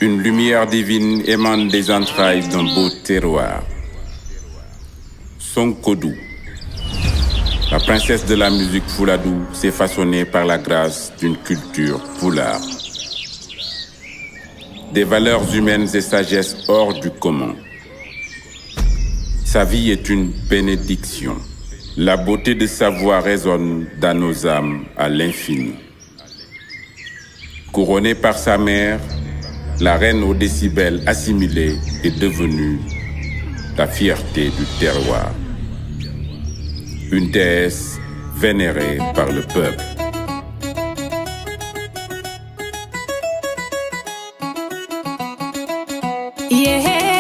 Une lumière divine émane des entrailles d'un beau terroir. Sonkodou, la princesse de la musique Fouladou, s'est façonnée par la grâce d'une culture poulard. Des valeurs humaines et sagesse hors du commun. Sa vie est une bénédiction. La beauté de sa voix résonne dans nos âmes à l'infini. Couronnée par sa mère, la reine aux décibels assimilés est devenue la fierté du terroir. Une déesse vénérée par le peuple. Yeah.